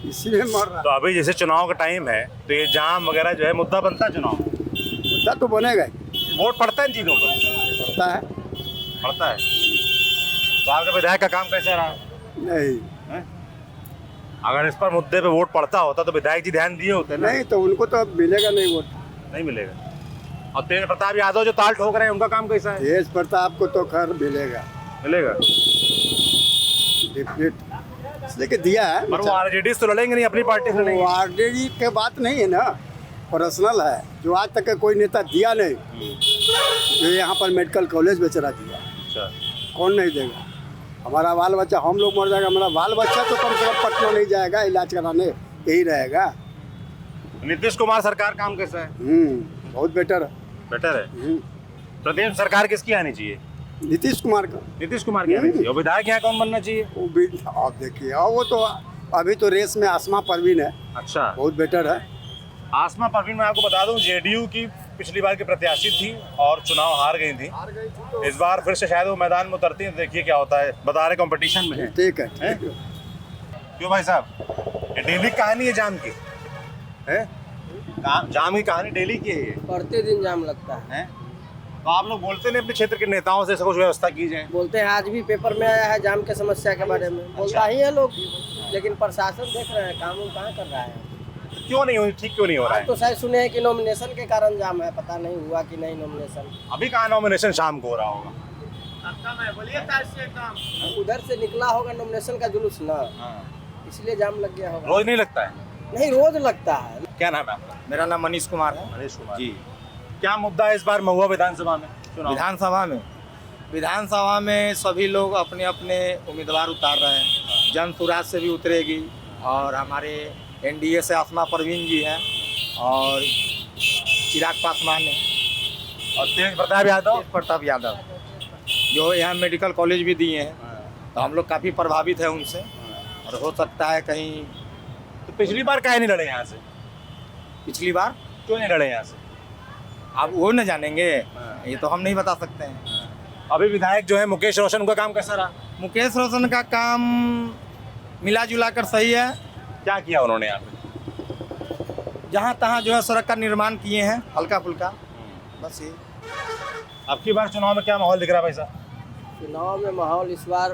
इसी में मर रहा है। तो अभी जैसे चुनाव का टाइम है तो ये जाम वगैरह जो है मुद्दा बनता है चुनाव? मुद्दा तो बनेगा। वोट पड़ता है इन चीज़ों पर? पड़ता है। पड़ता है। तो आपके विधायक का काम कैसा रहा? नहीं है? अगर इस पर मुद्दे पे वोट पड़ता होता तो विधायक जी ध्यान दिए होते ना? नहीं, तो उनको तो मिलेगा नहीं वोट। नहीं मिलेगा। और तेज प्रताप यादव जो ताल ठोक रहे हैं उनका काम कैसा है? तेज प्रताप को तो खैर मिलेगा। इसलिए कि दिया है। पर वो आरजेडी से तो लड़ेंगे नहीं, अपनी पार्टी से लड़ेंगे। आरजेडी के बात नहीं है ना, पर्सनल है। जो आज तक का कोई नेता दिया नहीं, जो यहाँ पर मेडिकल कॉलेज बेचारा दिया। अच्छा। कौन नहीं देगा? हमारा बाल बच्चा, हम लोग मर जाएगा, हमारा बाल बच्चा तो कम से कम पटना नहीं जाएगा इलाज कराने, यही रहेगा। नीतीश कुमार सरकार काम कैसा है? बहुत बेटर है। बेटर है। प्रदेश सरकार किसकी आनी चाहिए? नीतीश कुमार का। नीतीश कुमार की आनी चाहिए। और विधायक यहाँ कौन बनना चाहिए? वो भी आप देखिए, और वो तो अभी तो रेस में आसमा परवीन है। अच्छा। बहुत बेटर है। आसमा परवीन, मैं आपको बता दूं जेडीयू की पिछली बार की प्रत्याशी थी और चुनाव हार गई थी। इस बार फिर से शायद वो मैदान में उतरती हैं, देखिए क्या होता है। बता रहे कंपटीशन में है। ठीक है। क्यों भाई साहब, ये डेली कहानी है जाम की? है जाम की कहानी डेली की है ये? पढ़ते दिन जाम लगता है। तो आप लोग बोलते नहीं अपने क्षेत्र के नेताओं से कुछ व्यवस्था की जाए? बोलते हैं, आज भी पेपर में आया है जाम के समस्या के बारे में। बोलता ही है लोग, लेकिन प्रशासन देख रहे हैं काम कहाँ कर रहा है। क्यों नहीं हो, ठीक क्यों नहीं हो रहा है? तो शायद सुने हैं कि नॉमिनेशन के कारण जाम है, पता नहीं हुआ कि नहीं नॉमिनेशन। अभी कहाँ नॉमिनेशन शाम को हो रहा होगा? उधर से निकला होगा नॉमिनेशन का जुलूस ना, इसलिए जाम लग गया होगा। रोज नहीं लगता है? नहीं, रोज लगता है। क्या नाम है आपका? मेरा नाम मनीष कुमार है। मनीष कुमार जी। क्या मुद्दा है इस बार महुआ विधानसभा में? विधानसभा में सभी लोग अपने अपने उम्मीदवार उतार रहे हैं। जन सुराज से भी उतरेगी, और हमारे एनडीए से आसमा परवीन जी हैं, और चिराग पासवान है, और तेज प्रताप यादव जो यहाँ मेडिकल कॉलेज भी दिए हैं। तो हम लोग काफ़ी प्रभावित हैं उनसे, और हो सकता है कहीं। तो पिछली बार काहे नहीं लड़े यहाँ से? पिछली बार क्यों नहीं लड़े यहाँ से? आप वो न जानेंगे, ये तो हम नहीं बता सकते हैं। अभी विधायक जो है मुकेश रोशन, उनका काम कैसा रहा? मुकेश रोशन का काम मिला जुला कर सही है। क्या किया उन्होंने यहाँ पे? जहाँ तहाँ जो है सड़क का निर्माण किए हैं, हल्का फुल्का, बस ये। अब की बार चुनाव में क्या माहौल दिख रहा है भाई साहब? चुनाव में माहौल इस बार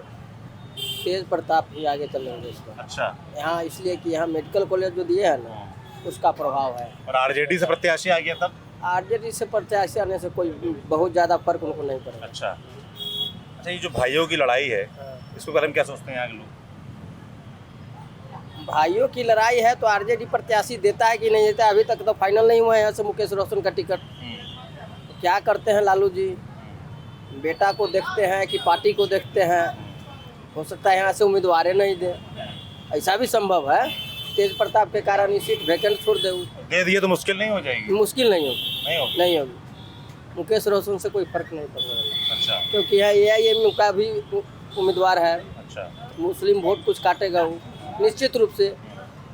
तेज प्रताप ही आगे चलेंगे इस बार। अच्छा। यहाँ इसलिए कि यहाँ मेडिकल कॉलेज जो दिए हैं ना, उसका प्रभाव है। और आरजेडी से प्रत्याशी आ गया तब? आरजेडी से प्रत्याशी आने से कोई बहुत ज़्यादा फर्क उनको नहीं पड़ेगा। अच्छा। ये जो भाइयों की लड़ाई है, इसके बारे में क्या सोचते हैं यहाँ के लोग? भाइयों की लड़ाई है तो आरजेडी प्रत्याशी देता है कि नहीं देता है, अभी तक तो फाइनल नहीं हुआ है यहाँ से मुकेश रोशन का टिकट। तो क्या करते हैं लालू जी, बेटा को देखते हैं कि पार्टी को देखते हैं? हो सकता है यहाँ से उम्मीदवार नहीं दे, ऐसा भी संभव है। तेज प्रताप के कारण ये सीट वैकेंट छोड़ दे दिए तो मुश्किल नहीं हो जाएगी? मुश्किल नहीं होगी, नहीं होगी। मुकेश रोशन से कोई फर्क नहीं पड़ने वाला। अच्छा, क्योंकि यहाँ AIM का भी उम्मीदवार है। अच्छा, मुस्लिम वोट कुछ काटेगा वो निश्चित रूप से।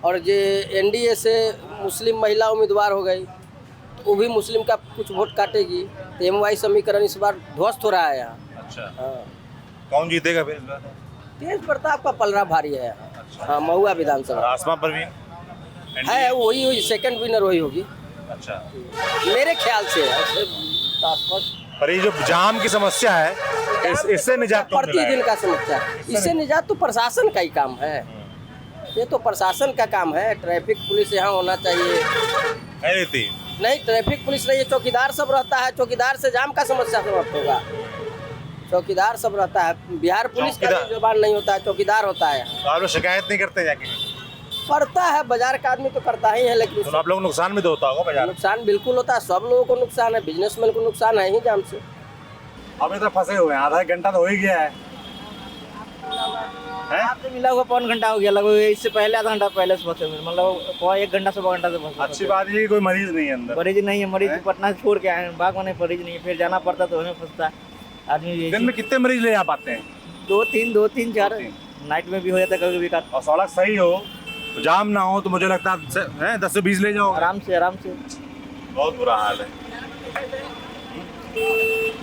और जो NDA से मुस्लिम महिला उम्मीदवार हो गई वो भी मुस्लिम का कुछ वोट काटेगी। तो MY समीकरण इस बार ध्वस्त हो रहा है यहाँ। अच्छा, हाँ, कौन जीतेगा फिर इस बार? तेज प्रताप का पलड़ा भारी है। हाँ, महुआ विधानसभा आसमा परवीन है, वही सेकंड विनर वही होगी। अच्छा, मेरे ख्याल से पर ये जो जाम की समस्या है इससे निजात कौन प्रतिदिन दिलाएगा? का समस्या है। इससे निजात तो प्रशासन का ही काम है, ये तो प्रशासन का काम है। ट्रैफिक पुलिस यहाँ होना चाहिए। नहीं, ट्रैफिक पुलिस नहीं है, चौकीदार सब रहता है। चौकीदार से जाम का समस्या समाप्त होगा। चौकीदार सब रहता है। बिहार पुलिस का भी जवान नहीं होता है, चौकीदार होता है। तो आप लोग शिकायत नहीं करते जाके? करता है, बाजार का आदमी तो करता ही है, लेकिन तो आप लोग नुकसान भी तो होता होगा बाजार? नुकसान बिल्कुल होता है, सब लोगों को नुकसान है। बिजनेसमैन को नुकसान है ही जाम से। अब इधर फंसे हुए हैं, आधा एक घंटा तो हो ही गया है। आपसे मिला हुआ 1 घंटा हो गया लगभग। इससे पहले आधा घंटा पहले से फंसे हुए, मतलब 1 घंटा से 2 घंटा से फंसे। अच्छी बात ये कोई मरीज नहीं है अंदर? मरीज नहीं है, मरीज पटना से छोड़ के आए हैं। बाग में मरीज नहीं है, फिर जाना पड़ता तो हमें फंसता आदमी। दिन में कितने मरीज ले आ पाते हैं? 2 3 4 नाइट में भी हो जाता है कभी कभी। और सड़क सही हो, जाम ना हो, तो मुझे लगता है 10 से 20 ले जाओ आराम से। बहुत बुरा हाल है।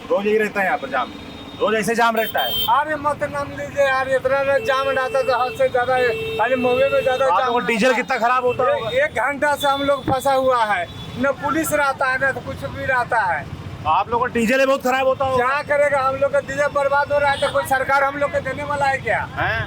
रोज यही रहता है यहाँ पर जाम? रोज ऐसे जाम रहता है? अरे मत नाम लीजिए यार, इतना जाम रहता तो हद से ज्यादा खाली महुए में ज्यादा जाम। डीजल कितना खराब होता है? 1 घंटा से हम लोग फंसा हुआ है, न पुलिस रहता है न तो कुछ भी रहता है। आप लोगों का डीजल बहुत खराब होता है। क्या करेगा, हम लोग का डीजल बर्बाद हो रहा है तो कोई सरकार हम लोग को देने वाला है क्या?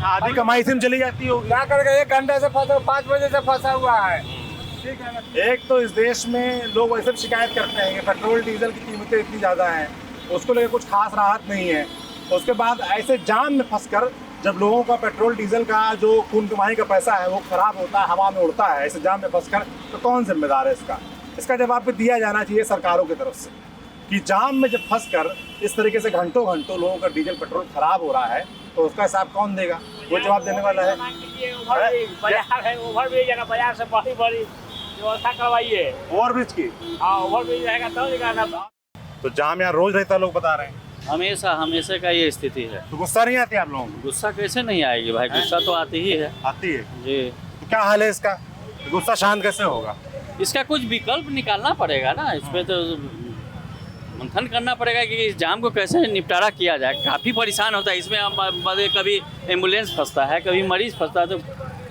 आधी कमाई से चली जाती होगी। क्या करेगा, 1 घंटे से फंसा, 5 बजे से फंसा हुआ है। ठीक है ना? एक तो इस देश में लोग वैसे भी शिकायत करते हैं कि पेट्रोल डीजल की कीमतें इतनी ज़्यादा हैं, उसको लेकर कुछ खास राहत नहीं है। उसके बाद ऐसे जाम में फंसकर जब लोगों का पेट्रोल डीजल का जो खून कमाई का पैसा है वो खराब होता है, हवा में उड़ता है ऐसे जाम में फंसकर, तो कौन जिम्मेदार है इसका? इसका जवाब भी दिया जाना चाहिए सरकारों की तरफ से कि जाम में जब फंसकर इस तरीके से घंटों घंटों लोगों का डीजल पेट्रोल खराब हो रहा है तो उसका हिसाब कौन देगा? वो जवाब देने वाला है। बाजार है, ओवरब्रिज है ना, बाजार से बड़ी व्यवस्था करवाइए ओवरब्रिज की। हाँ, ओवरब्रिज रहेगा तब। तो जाम यहाँ रोज रहता है, लोग बता रहे हैं। हमेशा का ये स्थिति है। तो गुस्सा नहीं आती आप लोगों को? गुस्सा कैसे नहीं आएगी भाई, गुस्सा तो आती ही है। आती है जी। तो क्या हाल है इसका? गुस्सा शांत कैसे होगा? इसका कुछ विकल्प निकालना पड़ेगा ना, इसमें तो मंथन करना पड़ेगा कि इस जाम को कैसे निपटारा किया जाए। काफ़ी परेशान होता है इसमें। कभी एम्बुलेंस फंसता है, कभी मरीज फंसता है, तो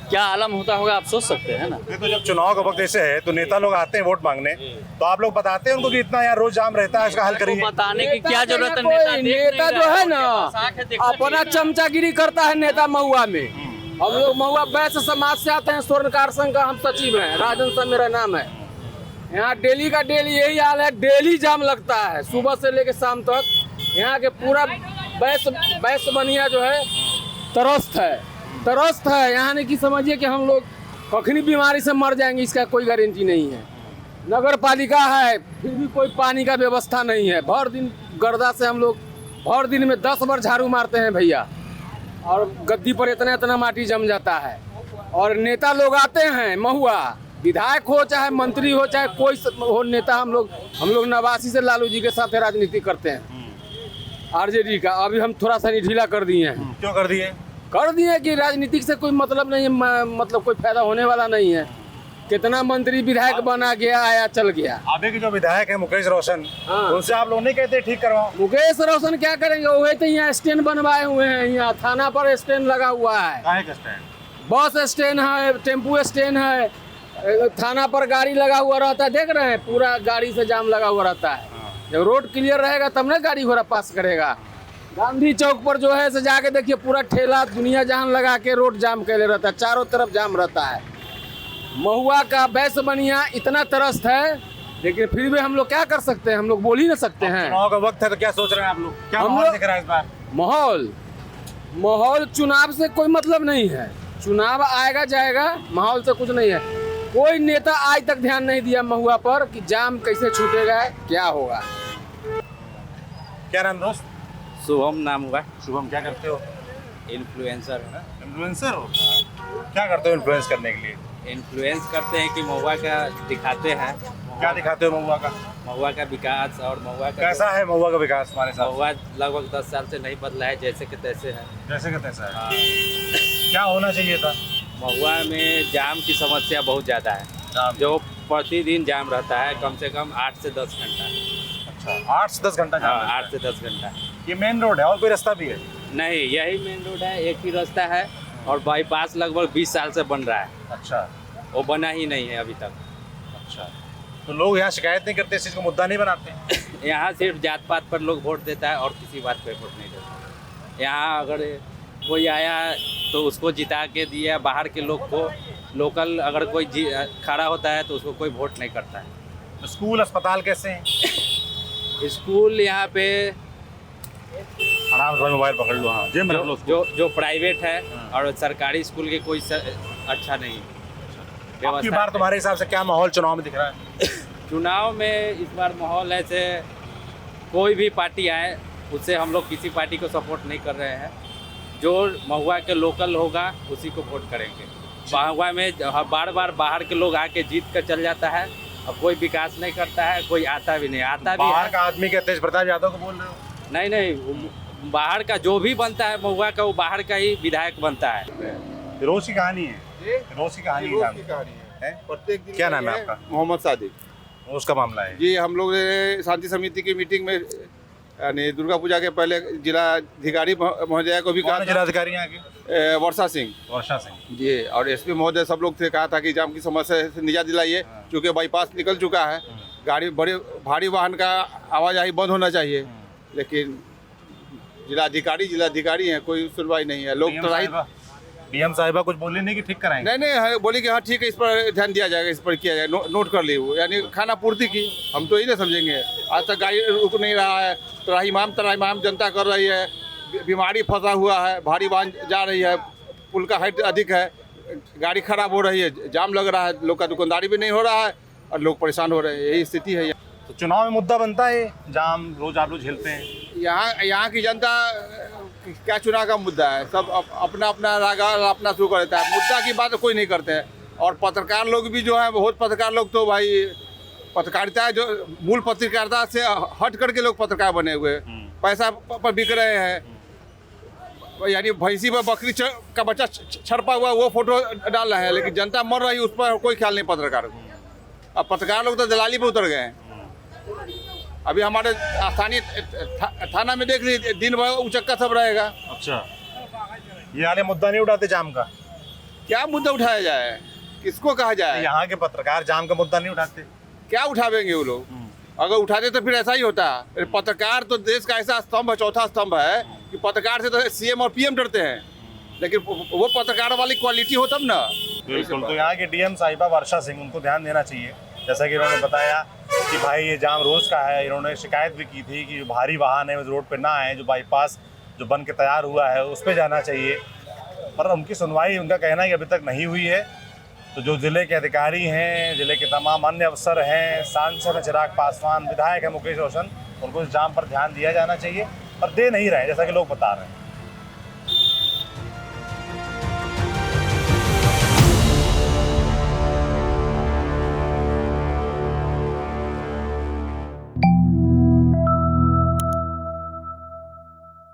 क्या आलम होता होगा आप सोच सकते हैं ना। तो जब चुनाव का वक्त ऐसे है तो नेता लोग आते हैं वोट मांगने, तो आप लोग बताते हैं उनको कि इतना यार रोज जाम रहता है, इसका हल करिए। बताने की क्या जरूरत है? नेता जो है ना अपना चमचागिरी करता है नेता महुआ में। हम लोग महुआ वैश्य समाज से आते हैं, स्वर्णकार संघ का हम सचिव हैं, राजन साहब मेरा नाम है। यहाँ डेली का डेली यही हाल है, डेली जाम लगता है सुबह से लेकर शाम तक। यहाँ के पूरा वैश्य बनिया जो है त्रस्त है। यहाँ नहीं कि समझिए कि हम लोग कखनी बीमारी से मर जाएंगे, इसका कोई गारंटी नहीं है। नगर पालिका है फिर भी कोई पानी का व्यवस्था नहीं है। भर दिन गर्दा से हम लोग भर दिन में 10 बार झाड़ू मारते हैं भैया, और गद्दी पर इतना माटी जम जाता है। और नेता लोग आते हैं महुआ, विधायक हो चाहे मंत्री हो चाहे कोई हो नेता, हम लोग 89 से लालू जी के साथ राजनीति करते हैं आरजेडी का। अभी हम थोड़ा सा ढीला कर दिए हैं। क्यों कर दिए? कर दिए कि राजनीतिक से कोई मतलब नहीं है, मतलब कोई फायदा होने वाला नहीं है। कितना मंत्री विधायक बना गया, आया चल गया। अभी के जो विधायक है मुकेश रोशन, उनसे आप लोग नहीं कहते ठीक करवाओ? मुकेश रोशन क्या करेंगे, वो तो यहाँ स्टैंड बनवाए हुए हैं। यहाँ थाना पर स्टैंड लगा हुआ है, बस स्टैंड है, टेम्पू स्टैंड है, थाना पर गाड़ी लगा हुआ रहता है। देख रहे हैं पूरा गाड़ी से जाम लगा हुआ रहता है। जब रोड क्लियर रहेगा तब ना गाड़ी घोड़ा पास करेगा। गांधी चौक पर जो है से जाके देखिए, पूरा ठेला दुनिया जहान लगा के रोड जाम कैले रहता है, चारों तरफ जाम रहता है। महुआ का वैश्य बनिया इतना त्रस्त है, लेकिन फिर भी हम लोग क्या कर सकते हैं, हम लोग बोल ही नहीं सकते हैं। चुनाव का वक्त है तो क्या सोच रहे हैं आप लोग? क्या माहौल दिख रहा है इस बार? माहौल चुनाव से कोई मतलब नहीं है। चुनाव आएगा जाएगा, माहौल से कुछ नहीं है। कोई नेता आज तक ध्यान नहीं दिया महुआ पर कि जाम कैसे छूटेगा, क्या होगा। क्या नाम दोस्त? शुभम नाम हुआ। शुभम, क्या करते हो? इन्फ्लुएंसर है। इन्फ्लुएंसर हो? क्या करते हो इन्फ्लुएंस करने के लिए? इन्फ्लुएंस करते हैं कि महुआ का दिखाते हैं। क्या दिखाते हो महुआ का? महुआ का विकास और महुआ का कैसा है महुआ का विकास हमारे साथ? महुआ लगभग 10 साल से नहीं बदला है, जैसे कि तैसे है। जैसे कि तैसा है। क्या होना चाहिए था? महुआ में जाम की समस्या बहुत ज़्यादा है, जो प्रतिदिन जाम रहता है, कम से कम 8 से 10 घंटा। अच्छा, 8 से 10 घंटा? हाँ, 8 से 10 घंटा। ये मेन रोड है और कोई रास्ता भी है? नहीं, यही मेन रोड है, एक ही रास्ता है और बाईपास लगभग 20 साल से बन रहा है। अच्छा, वो बना ही नहीं है अभी तक। अच्छा, तो लोग यहाँ शिकायत नहीं करते, इस चीज़ को मुद्दा नहीं बनाते? यहाँ सिर्फ जात पात पर लोग वोट देता है और किसी बात पे वोट नहीं देता। यहाँ अगर कोई आया तो उसको जिता के दिया, बाहर के लोग को, लोकल अगर कोई खड़ा होता है तो उसको कोई वोट नहीं करता है। तो स्कूल अस्पताल कैसे हैं? स्कूल यहाँ पे आराम से मोबाइल पकड़ लो। हाँ, जेब में रख लो। जो प्राइवेट है और सरकारी स्कूल के कोई अच्छा नहीं है। आपकी बार तुम्हारे हिसाब से क्या माहौल चुनाव में दिख रहा है? चुनाव में इस बार माहौल ऐसे कोई भी पार्टी आए उससे हम लोग किसी पार्टी को सपोर्ट नहीं कर रहे हैं। जो महुआ के लोकल होगा उसी को वोट करेंगे। महुआ में बार बार बाहर के लोग आके जीत कर चल जाता है और कोई विकास नहीं करता है, कोई आता भी नहीं। आता भी बाहर का आदमी के तेज प्रताप यादव को बोल रहे हो? नहीं, बाहर का जो भी बनता है महुआ का, वो बाहर का ही विधायक बनता है। रोज की कहानी है, रोज की कहानी है। प्रत्येक दिन क्या नाम है आपका? मोहम्मद सादिक। उसका मामला है जी, हम लोग ने शांति समिति की मीटिंग में यानी दुर्गा पूजा के पहले जिलाधिकारी महोदय को भी कहा। जिलाधिकारी यहाँ के? वर्षा सिंह। वर्षा सिंह जी, और एसपी महोदय सब लोग से कहा था कि जाम की समस्या से निजात दिलाइए, क्योंकि बाईपास निकल चुका है, गाड़ी बड़े भारी वाहन का आवाजाही बंद होना चाहिए। लेकिन जिलाधिकारी हैं, कोई सुनवाई नहीं है। लोग डीएम साहिबा कुछ बोले नहीं कि ठीक कराएंगे? नहीं, बोली कि हाँ ठीक है, इस पर ध्यान दिया जाएगा, इस पर किया जाएगा, नोट कर ली वो, यानी खाना पूर्ति की। हम तो यही ना समझेंगे। आज तक गाड़ी रुक नहीं रहा है, तराहीमाम जनता कर रही है, बीमारी फंसा हुआ है, भारी वाहन जा रही है, पुल का हाइट अधिक है, गाड़ी खराब हो रही है, जाम लग रहा है, लोग का दुकानदारी भी नहीं हो रहा है और लोग परेशान हो रहे हैं। यही स्थिति है। तो चुनाव में मुद्दा बनता है जाम, रोज आप लोग झेलते हैं। यहाँ की जनता क्या चुनाव का मुद्दा है, सब अपना अपना रागा अपना शुरू कर देता है, मुद्दा की बात कोई नहीं करते हैं। और पत्रकार लोग भी जो है, बहुत पत्रकार लोग तो भाई पत्रकारिता जो मूल पत्रकारिता से हट करके लोग पत्रकार बने हुए, पैसा पर बिक रहे हैं। यानी भैंसी पर बकरी का बच्चा छड़पा हुआ वो फोटो डाल रहे हैं, लेकिन जनता मर रही है उस पर कोई ख्याल नहीं पत्रकार को। अब पत्रकार लोग तो दलाली पे उतर गए हैं। अभी हमारे स्थानीय थाना में देख लीजिए, दिन भर उचक्का सब रहेगा। अच्छा, ये वाले मुद्दा नहीं उठाते जाम का? क्या मुद्दा उठाया जाए, किसको कहा जाए? यहाँ के पत्रकार जाम का मुद्दा नहीं उठाते? क्या उठावेंगे वो लोग? अगर उठाते तो फिर ऐसा ही होता। पत्रकार तो देश का ऐसा स्तंभ है, चौथा स्तंभ है, कि पत्रकार से तो सीएम और पीएम डरते हैं, लेकिन वो पत्रकार वाली क्वालिटी हो तब ना। बिल्कुल। तो यहाँ के डीएम साहिबा वर्षा सिंह, उनको ध्यान देना चाहिए। जैसा कि इन्होंने बताया कि भाई ये जाम रोज का है। इन्होंने शिकायत भी की थी कि भारी वाहन है उस रोड पे ना आए, जो बाईपास जो बन के तैयार हुआ है उस पे जाना चाहिए, पर उनकी सुनवाई, उनका कहना है कि अभी तक नहीं हुई है। तो जो ज़िले के अधिकारी हैं, ज़िले के तमाम अन्य अफसर हैं, सांसद चिराग पासवान, विधायक है मुकेश रोशन, उनको इस जाम पर ध्यान दिया जाना चाहिए, पर दे नहीं रहे जैसा कि लोग बता रहे हैं।